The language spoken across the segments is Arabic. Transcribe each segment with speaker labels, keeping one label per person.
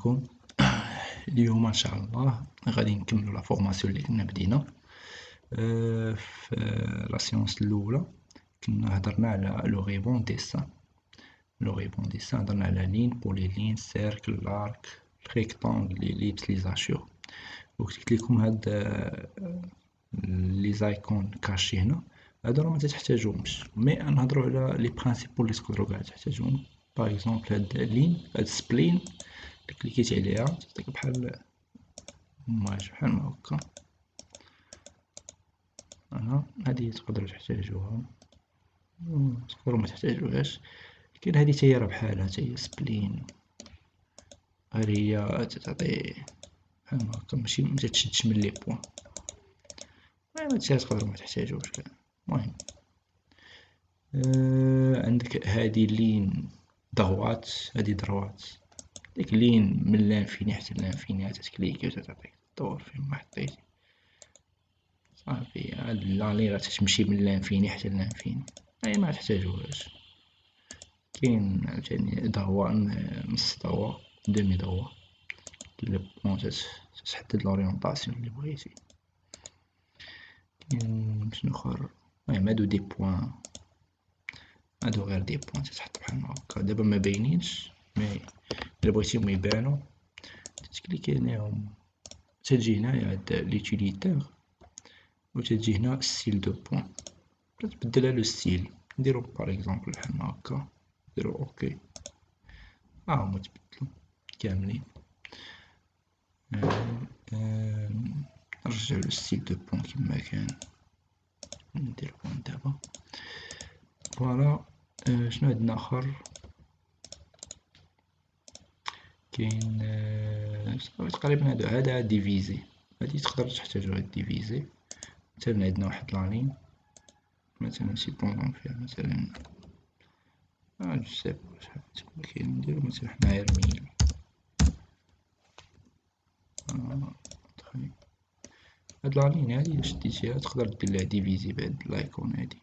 Speaker 1: عليكم. اليوم ان شاء الله غادي نكملوا لا فورماسيون اللي كنا بدينا. في لا سيونس الاولى كنا هضرنا على لو غيبون ديسان. هضرنا على لين، بوليلين، سيركل، لارك، ريكتانغل، ليليبس، لي زاشور. وقلت لكم هاد لي زايكون كاشي هنا هادو راه متحتاجوهمش، مي نهضروا على لي برينسيپول اللي تقدروا كاع تحتاجوهم. باغ اكزومبل هاد لين، هاد سبلين كليكيتي عليها تعطيك بحال ما هكا. هادي تقدروا تحتاجوها، تقدروا ما تحتاجوهاش. كاين هادي حتى هي راه بحالها، حتى هي سبلين، غير هي تعطي بحال هكا، ماشي متتشدش من لي بوين. المهم هادشي تقدروا ما تحتاجوش كاع. المهم عندك هادي لين دغوات، هادي دروات، ديك لين من لانفيني حتى لانفيني تتكليكي وتعطيك الدور فين ما حطيتي صافي. هاد لا لين غتمشي من لانفيني حتى لانفيني، اي ما تحتاجوهاش. كاين عاوتاني دوا نص دوا، دومي دوا، لي بوين تحدد لورينطاسيون اللي بغيتي. كاين شنوخر، المهم هادو دي بوين، هادو غير دي بوين تتحط بحال هكا. دابا ما باينينش، مي الا بغيتيهم يبانو تتكليكي عليهم. تجي هنايا هاد ليتيليتير و تجي هنا ستيل دو بوين، تبدلها لو ستيل. نديرو باغ اكزومبل بحال هكا، نديرو اوكي، هما تبدلو كاملين. نرجعو لو ستيل دو بوين كيما كان، ندير بوين دابا. فوالا. شنو عندنا اخر؟ كاين صافي تقريبا هذا ديفيزي. هادي تقدر تحتاجوها ديفيزي. مثلا عندنا واحد لالين، مثلا سيبوندون فيها مثلا جو سي با شحال تما كاين، نديرو مثلا حنايا 1000. هاد لالين هادي الا شديتيها تقدر دير ليها ديفيزي بهاد لايكون هادي.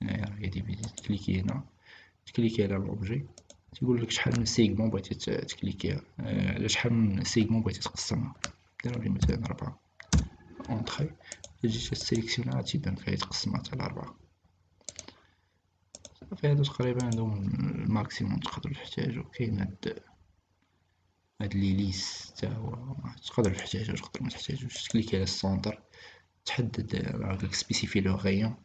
Speaker 1: هنايا راهي ديفيزي، تكليكي هنا، تكليكي على لوبجي، تيقولك شحال من سيغمون بغيتي تكليكيها، على شحال من سيغمون بغيتي تقسمها. ديرها لي مثلا 4 اونطخي، تجي تسيليكسيونيها تيبان فيها يتقسمات على 4. صافي هادو تقريبا هادو الماكسيموم تقدرو تحتاجو. كاين هاد ليليس تا هو تقدرو تحتاجو تقدرو متحتاجوش. تكليكي على السونتر، تحدد راك سبيسيفي لو غيون،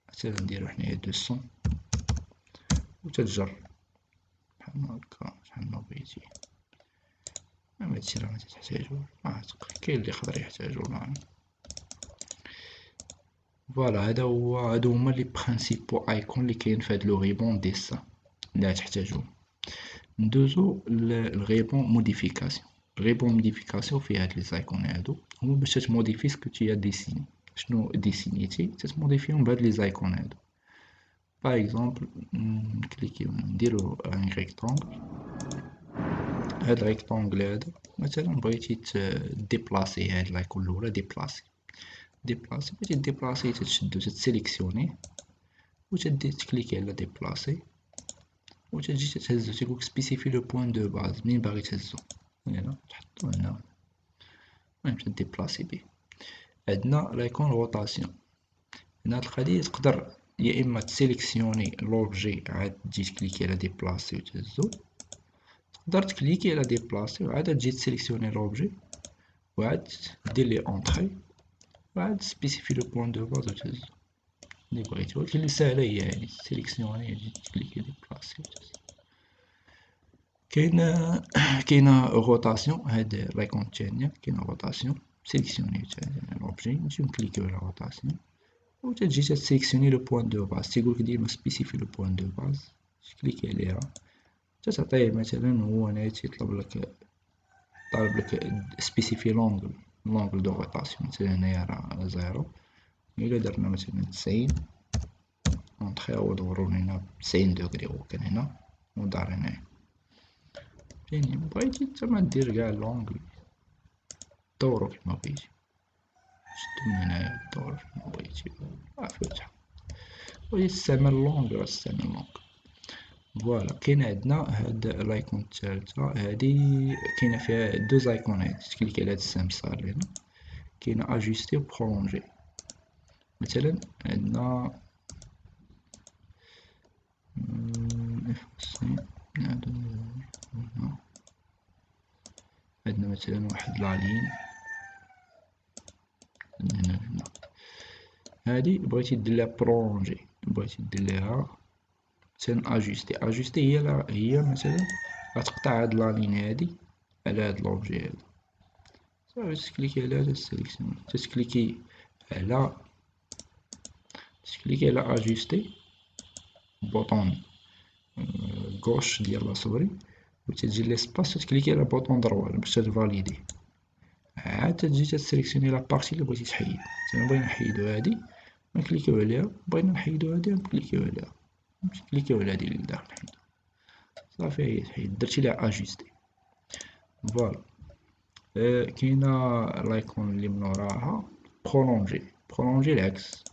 Speaker 1: مثلا نديرو حنايا 200 و تتجر بحال هكا شحال ما بغيتي. هادشي راه متحتاجوش، كاين اللي يقدر يحتاجو. فوالا هادو هما لي برينسيپو ايكون اللي كاين في هاد لو غيبون ديسان اللي تحتاجوه. ندوزو للغيبون موديفيكاسيون. الغيبون موديفيكاسيون فيه هاد لي زايكون هادو هما باش تموديفي سكو تي ديسيني. شنو ديسينيتي تتموديفيهم بهاد لي زايكون هادو. باغ اكزومبل نكليكيو نديرو ان ريكتونغل. هاد الريكتونغل هذا مثلا بغيتي ديبلاسي هاد لايكون الاولى، ديبلاسي بغيتي ديبلاسي تتشدو تتسيليكسيونيه و تدي تكليكي على ديبلاسي و تجي تهزو. تيقولك سبيسيفي لو بوين دو باز منين باغي تهزو، هنا تحطو هنا، المهم تديبلاسي بيه. عندنا لايكون روتاسيون. هنا هاد القضية تقدر يا اما تسيليكسيوني لوبجي عاد تجي تكليكي على ديبلاسي و تهزو، تقدر تكليكي على ديبلاسي و عاد تجي تسيليكسيوني لوبجي و عاد دير ليه اونطري و عاد سبيسيفي لو بوين دو باز و تهزو اللي بغيتي. ولكن اللي ساهلة هي هادي تسيليكسيوني تجي تكليكي ديبلاسي و تهزو. كاينة روتاسيون. هاد لايكون التانية كاينة روتاسيون، سيليكسيوني لوبجي، نجيو نكليكيو على روتاسيون و تجي تسيليكسيوني لو بوين دو باز. تيقولك ديما سبيسيفي لو بوين دو باز، تكليكي عليها تعطيه مثلا. هو هنايا تيطلب لك سبيسيفي لونغل دو روتاسيون، مثلا هنايا راه 0. الا درنا مثلا 90 نطخيو ودورو هنا 90 دوغري. هو كان هنا و دار هنايا. فهمتيني؟ بغيتي نتاما دير قاع لونغل دورو كيما بغيتي، شدو من هنايا دورو كيما بغيتي صافي وتحط. بغيتي تستعمل لونغ راه تستعمل لونغ. فوالا كاين عندنا هاد لايكون الثالثة هادي كاينة فيها دو زايكونات، تكليكي على هاد السهم الصغير هنا كاينة اجوستي و برولونجي. مثلا عندنا افاسي عندنا مثلا واحد لالين هنا هنا، هادي بغيتي دير لها برولونجي، بغيتي دير لها مثلا اجوستي هي مثلا غتقطع هاد لالين هادي على هاد لوبجي هذا، صافي تكليكي على هذا السيليكسيون، على تكليكي على اجوستي بوطون غوش ديال لا سوري، و تجي ليسباس تكليكي على بوطون دروات باش تفاليدي، عاد تجي تسيليكسيوني لا بارتي اللي بغيتي تحيد. مثلا بغينا نحيدو هادي نكليكيو عليها، بغينا نحيدو هادي نكليكيو عليها، نكليكيو على هادي اللي لداخل نحيدو، صافي هي تحيد، درتي ليها اجوستي. فوالا كاينه لايكون اللي من وراها برولونجي العكس،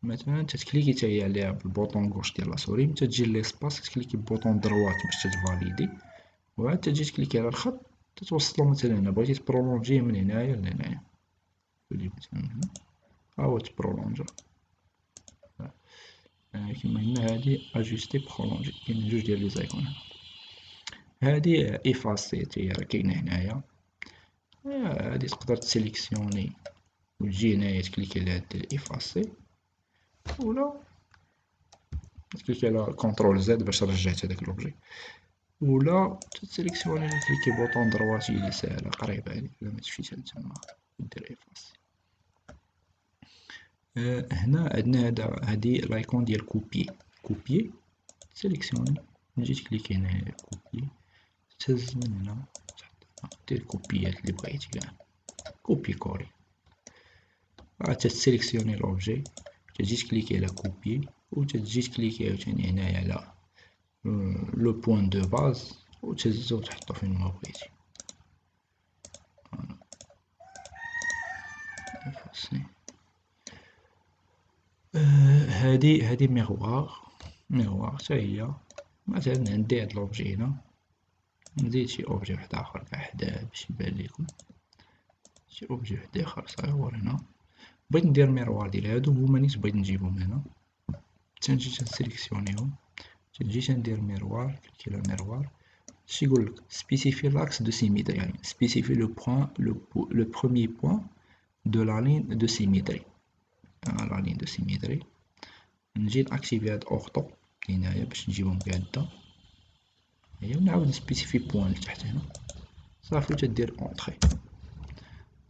Speaker 1: مثلا تتكليكي تاهي عليها بالبوطون غوش ديال لا سوري، متى تجي ليسباس تكليكي بوطون دروات باش تفاليدي، وعاد تجي تكليكي على الخط تتوصلو. مثلا هنا بغيتي تبرولونجيه من هنايا لهنايا، تولي مثلا هنا ها هو تبرولونجا كيما هنا هادي اجوستي برولونجي. كاين جوج ديال لي زايكون، هادي ايفاسي تاهي راه كاينه هنايا، هادي تقدر تسيليكسيوني وتجي هنايا تكليكي على هاد ايفاسي، ولا تكليكي على كونترول زد باش رجعت هداك لوبجي، ولا تسيليكسيوني كليكي بوطون درواتي اللي ساهله قريبه عليك بلا ما تمشي حتى تما دير ايفاسي. هنا عندنا هادي لايكون ديال كوبيي سيليكسيوني، نجي تكليكي هنايا كوبيي، تهز من هنا دير كوبيات اللي بغيتي كاع، كوبي كولي، عاد تسيليكسيوني لوبجي، تجي تكليكي على كوبيي، و تجي تكليكي عاوتاني هنايا على لو بوين دو باز و تهزو وتحطو فين ما بغيتي. هادي ميغوار حتى هي، مثلا عندي هاد لوبجي هنا، نزيد شي اوبجي واحد اخر كاع حداه باش يبان ليكم، شي اوبجي واحد اخر صغيور هنا. بغيت ندير ميروار ديال هادو هما نيت بغيت نجيبهم هنا، تنجي تنسيليكسيونيهم، تنجي تندير ميروار، كليكي على ميروار، اش يقولك spécifier l'axe de symétrie، يعني spécifier le point le premier point de la ligne de symétrie. la ligne de symétrie نجي ناكتيفي هاد اورتو هنايا باش نجيبهم قاعدة، هي ونعاود نسبيسيفي بوان لتحت هنا، صافي تدير اونطري.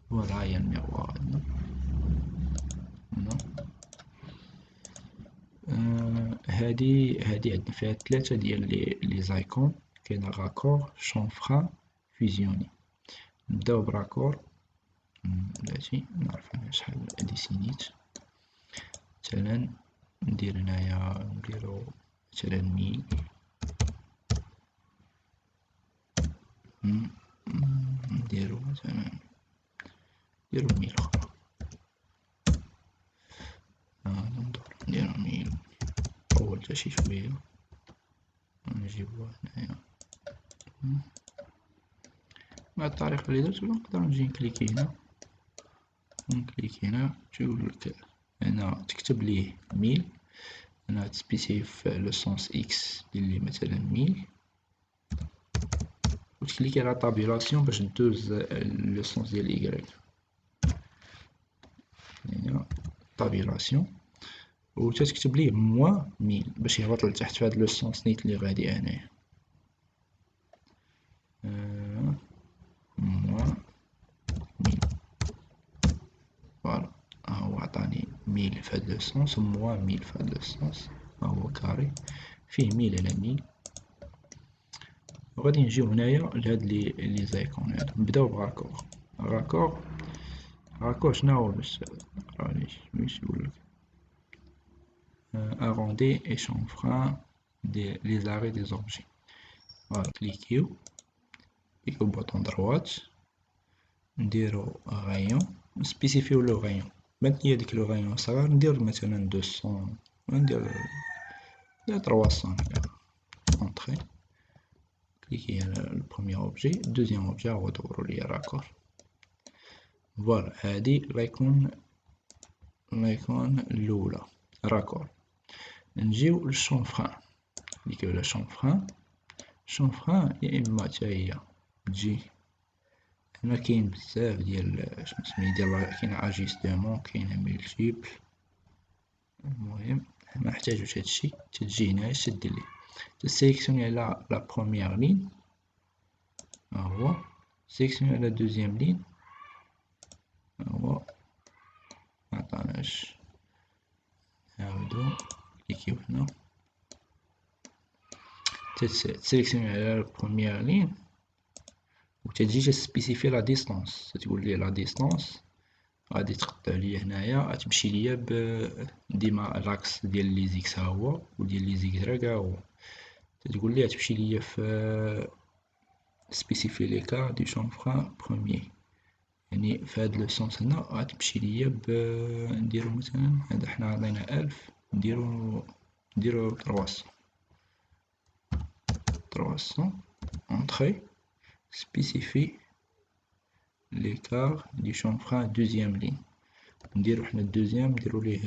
Speaker 1: فوالا هي الميغوار عندنا هنا. هادي عندنا فيها ثلاثة ديال لي زايكون، كاين راكور، شونفران، فيزيوني. نبداو براكور، بلاتي نعرف انا شحال هادي سينيت، مثلا ندير هنايا نديرو مثلا 1000، نديرو مثلا نديرو 1000 اخرى، نديرو 1000 طول تا شي شوية، نجيبو هنايا مع الطريقة اللي درت، ولا نقدر نجي نكليكي هنا ونكليكي هنا تيقولك هنا تكتب ليه 1000، هنا تسبيسيف لو سونس اكس دير ليه مثلا 1000، وتكليكي على طابيلاسيون باش دوز لو سونس ديال إيكغيك، هنا طابيلاسيون، و تكتب ليه موان 1000 باش يهبط لتحت في هاد لو سونس نيت اللي غادي انايا، موان 1000. فوالا ها هو عطاني 1000 في هاد لو سونس و موان 1000 في هاد لو سونس، ها هو كاري فيه 1000 على 1000. وغادي نجيو هنايا لهاد لي زايكون هادو، نبداو براكور. راكور شناهو باش مقرانيش واش يقولك، arrondi et chanfrein les arrêts des objets. Voilà, cliquez au bouton droite, نديرو rayon, نسبيسيفيو لو rayon. مادني هاديك لو rayon صغار ندير مثلا 200، ندير 300 هكا، entrée. كليكي على البروميير اوبجي، الدوزيام اوبجي هو دورو ليا راكور. فوالا هادي لايكون الاولى راكور. نجيو للشونفران، كليكيو على شونفران. شونفران يا اما تا هي تجي هنا كاين بزاف ديال شنو سميتو كاين اجيستمون، كاين ملتيبل. المهم ما نحتاجوش هادشي، تجي هنا تدير ليه تسيليكسيوني على لا بروميير لين، ها هو سيليكسيوني على دوزيام لين، ها هو معطاناش، نعاودو كليكيو هنا تسيليكسيوني على البروميير لين وتجي تسبيسيفي لا ديستونس، تقول لي لا ديستونس غادي تقطع ليا هنايا، غتمشي ليا ديما لاكس ديال لي زيكس ها هو وديال لي زيكغيك ها هو، تقول لي تمشي ليا في سبيسيفي ليكار دي شونفران بروميير، يعني في هاد لو سونس هنا غتمشي ليا نديرو مثلا هذا حنا عطينا 1000 نديرو 300 entrée spécifie l'écart du chanfrein deuxième ligne. نديرو حنا الدوزيام نديرو ليه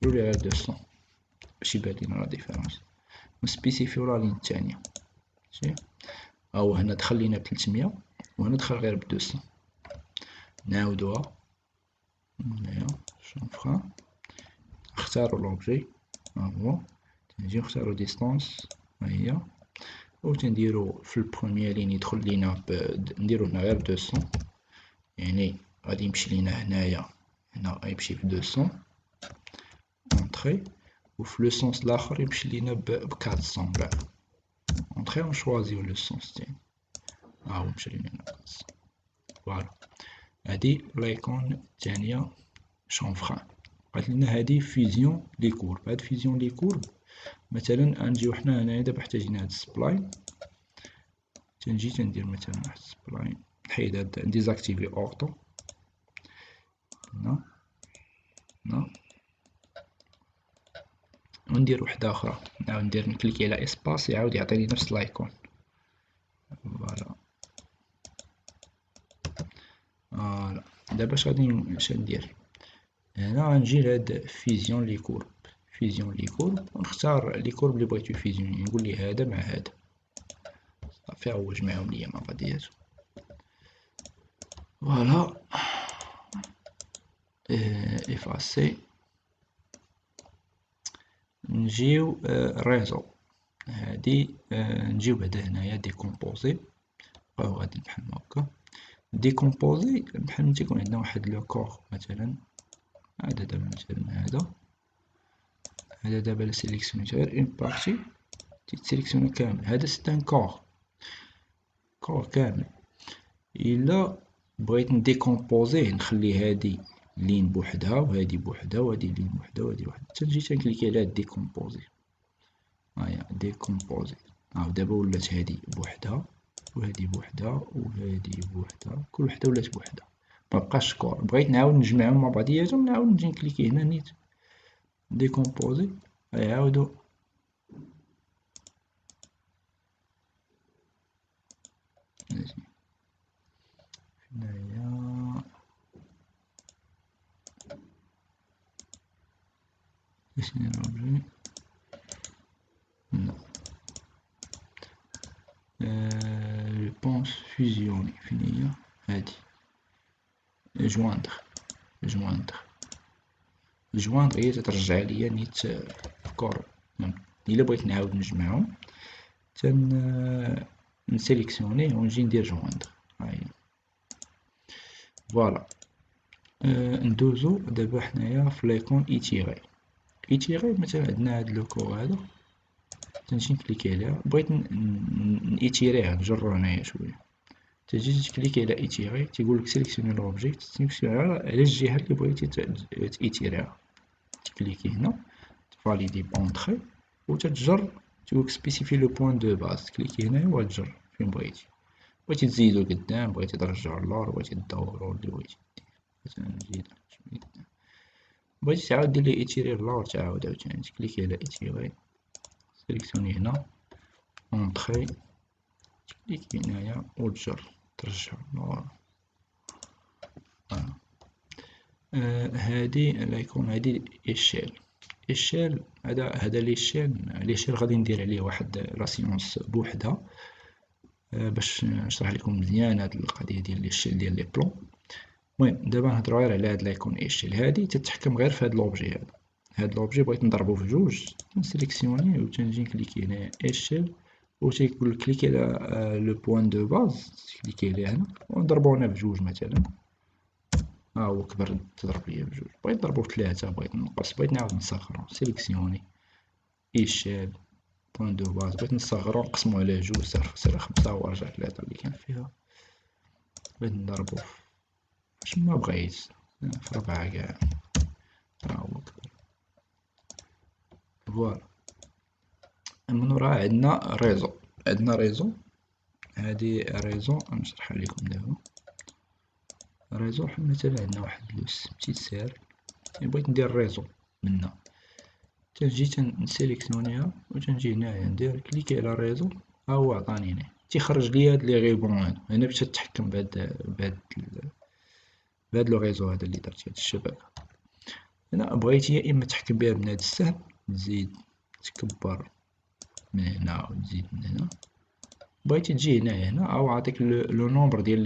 Speaker 1: غير 200 باش يبان لينا لا ديفيرونس، ونسبيسيفيو لا لين الثانية. ماشي هاهو هنا دخل لينا ب 300 وهنا دخل غير ب 200. نعاودوها هنايا شونفران، نختارو لوبجي ها هو، تنجيو نختارو ديستونس ها هي، و تنديرو في البروميير لين يدخل لينا نديرو هنا غير 200، يعني غادي يمشي لينا هنايا، هنا غيمشي ب 200 اونطري، وفي لو سونس لاخر يمشي لينا ب 400 كاع اونطري، ونشوازيو لو سونس تاني ها هو مشى لينا 400. فوالا هادي لايكون الثانية شونفران. قالت لنا هادي فيزيون لي كورب. هاد فيزيون لي كورب مثلا غنجيو حنا هنايا دابا احتاجنا هاد السبلاين، تنجي تندير مثلا واحد السبلاين، نحيد هاد نديزاكتيفي اوتو هنا وندير وحدة أخرى، نعاود ندير نكليكي على اسباس يعاود يعطيني نفس لايكون. فوالا دابا اش ندير هنا، غنجي لهاد فيزيون لي كورب، ونختار لي كورب لي بغيتو فيزيوني، نقول ليه هذا مع هذا صافي، هو جمعهم ليا مع بعضياتهم. فوالا افاسي. نجيو ريزو، هادي نجيو بعدا هنايا ديكومبوزي، بقاو غادي بحال هكا ديكومبوزي، بحال ملي تيكون عندنا واحد لو كور مثلا، هذا دابا مثلا هذا دابا لا سيليكسيونيت غير اون بارتي تيتسيليكسيوني كامل، هذا سي ان كور كامل. الا بغيت نديكومبوزيه نخلي هادي لين بوحدها وهادي بوحدها وهادي لين بوحدها وهادي بوحدها، تنجي تنكليكي على ديكومبوزي، هاهي ديكومبوزي. دابا ولات هادي بوحدها وهادي بوحدها وهادي بوحدها، كل وحده ولات بوحدها، مبقاش كور. بغيت نعاود نجمعهم مع بعضياتهم، نعاود نجي نكليكي هنا نيت ديكومبوزي، غيعاودو هنايا باش ندير اوبجي لا جو بونس فيزيوني فين هي هادي جواندر هي تترجع ليا نيت كور. الا بغيت نعاود نجمعهم نسيليكسيونيه ونجي ندير جواندر، هاهي. فوالا ندوزو دابا حنايا في لايكون ايتيغي مثلا عندنا هاد لو كور هذا، تنجي نكليكي عليها، بغيت نيتيريه نجرو هنايا شويه، تجي تكليكي على ايتيغي، تيقولك سيليكسيوني لوبجي، تسيليكسيوني على الجهه اللي بغيتي تايتيريها، تكليكي هنا فاليدي بونطخي وتتجر، تقولك سبيسيفي لو بوين دو باز، تكليكي هنايا وتجر فين بغيتي تزيدو قدام، بغيتي ترجعو اللور، بغيتي دورو اللي بغيتي دير، مثلا نزيد شويه قدام. بغيتي تعاود دير ليه ايتيري اللور تعاود عاوتاني تكليكي على ايتيري سيليكسيوني هنا اونطخي تكليكي هنايا و تجر ترجع لور. هادي لايكون هادي ايشيل هذا ليشيل غادي ندير عليه واحد لا سيونس بوحدها باش نشرح لكم مزيان هاد القضيه ديال ليشيل ديال لي بلون. المهم دابا نهضرو غير على هاد لايكون ايشيل هادي تتحكم غير في هاد لوبجي هاد لوبجي بغيت نضربو في جوج نسيليكسيوني و تنجي نكليكي هنا ايشيل و تيقول كليكي على لو بوين دو باز تكليكي عليه هنا و نضربو هنا بجوج مثلا ها هو كبر تضرب ليا بجوج بغيت نضربو في ثلاثة بغيت نقص بغيت نعاود نصغرو سيليكسيوني ايشيل بوين دو باز بغيت نصغرو نقسمو على جوج صافي خمسة و رجع ثلاثة اللي كان فيها بغيت نضربو فاش ما بغيت في ربعة كاع ها هو كبر فوالا. من وراها عندنا ريزو هادي ريزو نشرحها لكم دابا. ريزو مثلا عندنا واحد لو بتيت سير بغيت ندير ريزو منا تنجي تنسيليكسيونيها و تنجي هنايا ندير كليكي على ريزو ها هو عطاني هنا تيخرج ليا هاد لي غيبون هنا باش نتحكم بهاد لو ريزو هذا اللي درت هاد الشبكة. هنا بغيتي يا اما تحكم بها من هاد السهم تزيد تكبر من هنا و تزيد من هنا بغيتي تجي هنا او عطيك لو نومبر ديال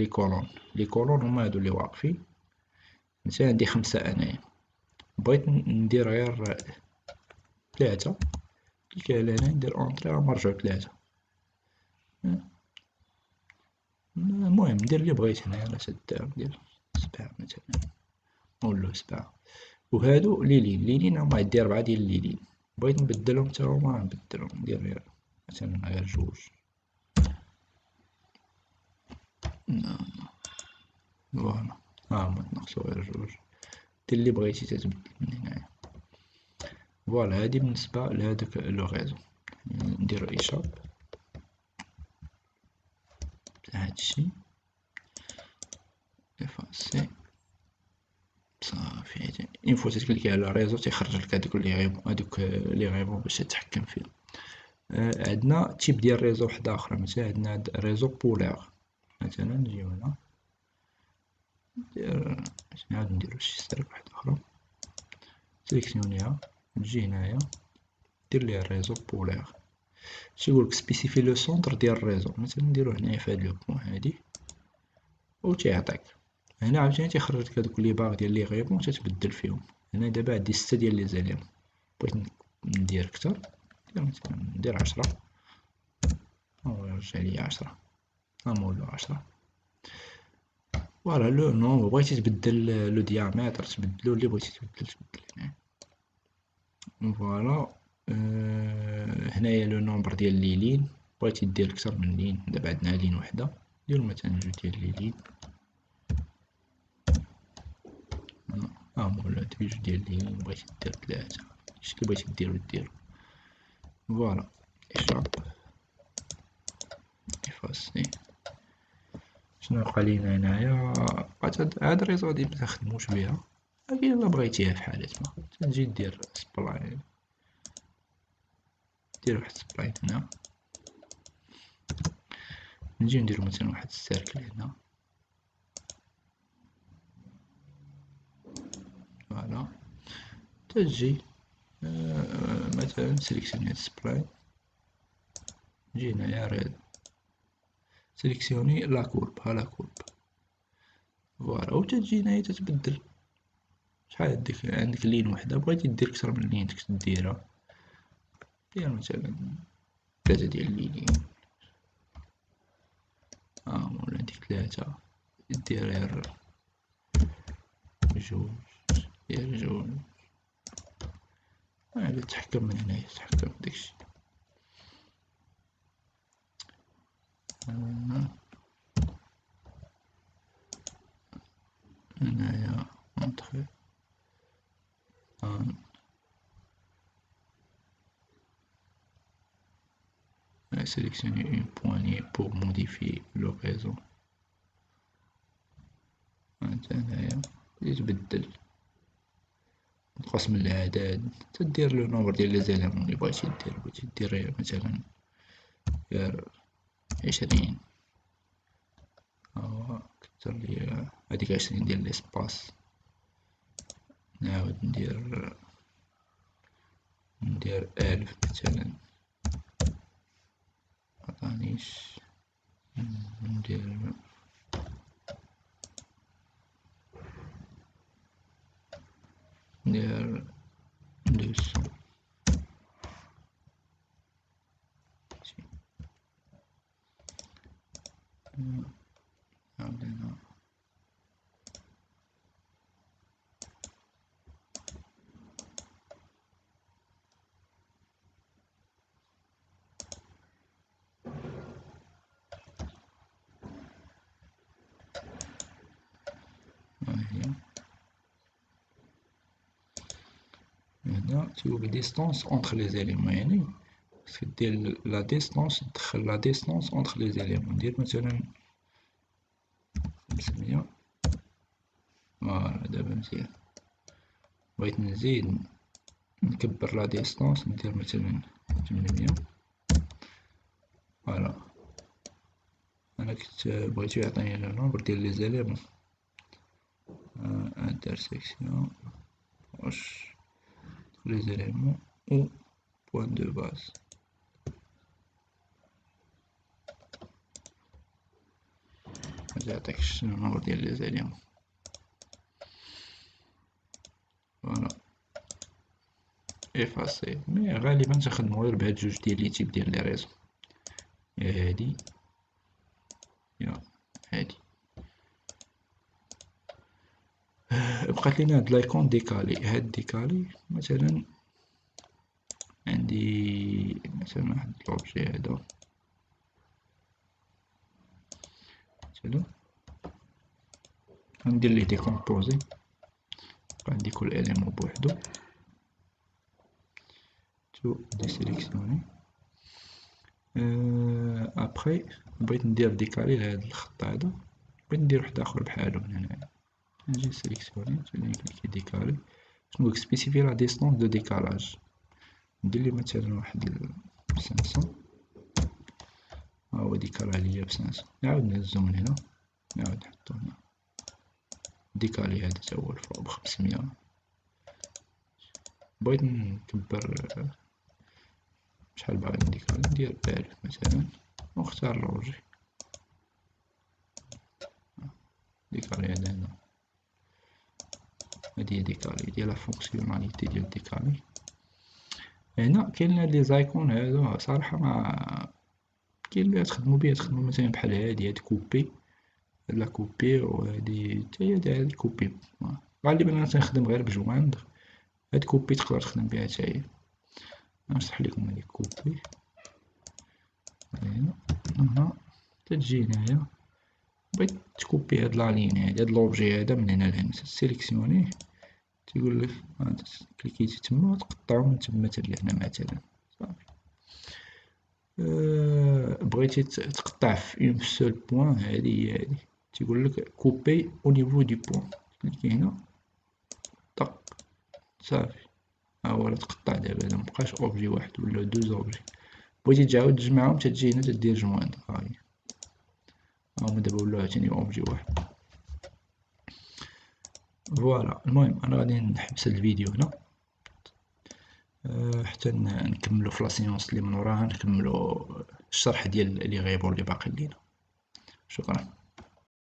Speaker 1: لي كولون هما هادو اللي واقفين مثلا عندي 5 انايا بغيت ندير غير 3 كليكي على هنا ندير اونطري نرجعو 3 المهم ندير اللي بغيت هنايا راه تدار ندير 7 مثلا ولا 7 وهادو ليلين هما عندي 4 ديال ليلين بغيت نبدلهم حتى هما نبدلهم ندير غير مثلا غير جوج فوالا هما تنقصو غير جوج دير اللي بغيتي تتبدل من هنايا. فوالا هادي بالنسبة لهاداك لو ريزو نديرو ايشاب هادشي افاسي صافي اون فوا تكليكي على ريزو تيخرجلك هادوك لي غيبون باش تتحكم فيهم. عندنا تيب ديال ريزو واحد اخرى مثلا عندنا ريزو بولار مثلا نجيو هنا نعاود نديرو شي ستريك واحدة أخرى سيليكسيونيها نجي هنايا دير ليها ريزو بولار تيقولك سبيسيفي لو سونتر ديال الريزو مثلا نديرو هنايا في هاد لو بوين هادي و تيعطيك هنا عاوتاني تيخرجلك هادوك لي باغ ديال لي غيبون تتبدل فيهم. هنا دابا عندي 6 ديال لي زاليم بغيت ندير كتر مثلا ندير 10 و يرجع ليا 10 نولو 10 فوالا. لو نومبر بغيتي تبدل لو ديامتر تبدلو اللي بغيتي تبدل هنايا فوالا. هنايا لو نومبر ديال ليلين بغيتي دير كتر من لين دابا عندنا لين وحدة ديرو مثلا جوج ديال ليلين ولا جوج ديال ليلين بغيتي دير 3 اش اللي بغيتي ديرو فوالا. إشراب إفاسي شنو يبقى لينا هنايا هاد الريزو غادي متخدموش بيها ولكن إلا بغيتيها في حالة ما تنجي دير سبلاين دير واحد سبلاين هنا نجي نديرو مثلا واحد السيركل هنا فوالا تجي مثلا سيليكسيوني هاد سبلاين نجي هنايا ريد سيليكسيوني لا كورب ها لا كورب فوالا و تجي هنايا تتبدل شحال عندك لين وحدة بغيتي دير كتر من لين ديرها دير مثلا 3 ديال الليلين ولا ديك 3 دير غير جوج دير جوج هذا تحكم من هنايا تحكم داكشي. هنايا اونطخي sélectionner une poignée pour modifier le réseau هنايا يتبدل تقسم من الأعداد، تدير لو نومبر ديال لي زيليمون لي بغيتي دير. بغيتي دير مثلا دير 20 أو كتر ليا هاديك 20 ديال ليسباس. نعاود ندير 1000 مثلا، معطانيش. ندير 200. نعاود هنا هاهي. هنا تيقولك ديستونس اونتر لي زيليمون، يعني خصك دير لا ديستونس، تدخل لا ديستونس اونتر لي زيليمون. ندير مثلا 500. فوالا دابا مزيان. بغيت نزيد نكبر لا ديستونس، ندير مثلا 800. فوالا انا كنت بغيتو يعطيني لو نومبر ديال لي زيليمون. انترسيكسيون واش لي زيليمون او بوان دو باز. ميعطيكش لو نومبر ديال لي زيليمون. فوالا افاسي. مي غالبا تنخدمو غير بهاد جوج ديال لي تيب ديال لي ريزو، يا هادي يا هادي. بقات لينا هاد لايكون ديكالي. هاد ديكالي مثلا عندي مثلا واحد لوبجي هدا مثلا، غندير ليه ديكومبوزي. عندي كل اليمون بوحدو، تو ديسيليكسيوني. ابخي بغيت ندير ديكالي لهاد الخط هذا، بغيت ندير واحد اخر بحالو من هنايا. نجي سيليكسيوني كليكي ديكالي، شنو سبيسيفي لا ديستونس دو ديكالاج. ندير ليه مثلا واحد 500. ها هو ديكالا ليا ب500. نعاود نهزو من هنا، نعاود نحطو هنا. ديكالي هذا تا هو الفوق ب500. بغيت نكبر شحال باغي نديكالي، ندير 1000 مثلا ونختار لوجي. ديكالي هذا هنا، هادي هي ديكالي ديال لا فونكسيوناليتي ديال ديكالي. هنا كاين هاد لي زايكون هادو صراحة ما كاين اللي تخدمو بيه، تخدمو مثلا بحال هادي، هاد كوبي، لا كوبي، وهادي تا هي هاد كوبي. غالبا انا تنخدم غير بجواندغ. هاد كوبي تقدر تخدم بها تا هي. نشرح لكم هادي كوبي. هنا هنا تتجي هنايا، بغيت تكوبي هاد لا لين هادي، هاد لوبجي هذا من هنا لهنا، تسيليكسيونيه. تيقولك كليكيتي تما تقطعو من تما حتى لهنا مثلا. صافي. بغيتي تقطع في اون سول بوان، هادي هي هادي. تيقولك كوبي او نيفو دو بوان، كليكي هنا طق صافي. ها هو راه تقطع دابا، مبقاش اوبجي واحد ولا دوز اوبجي. بغيتي تعاود تجمعهم تتجي هنا تدير جويند. هاهي هاهما دابا ولاو عاوتاني اوبجي واحد. فوالا المهم انا غادي نحبس هاد الفيديو هنا حتى نكملو في لاسيونس اللي من وراها، نكملو الشرح ديال لي غيبون اللي باقي لينا. شكرا.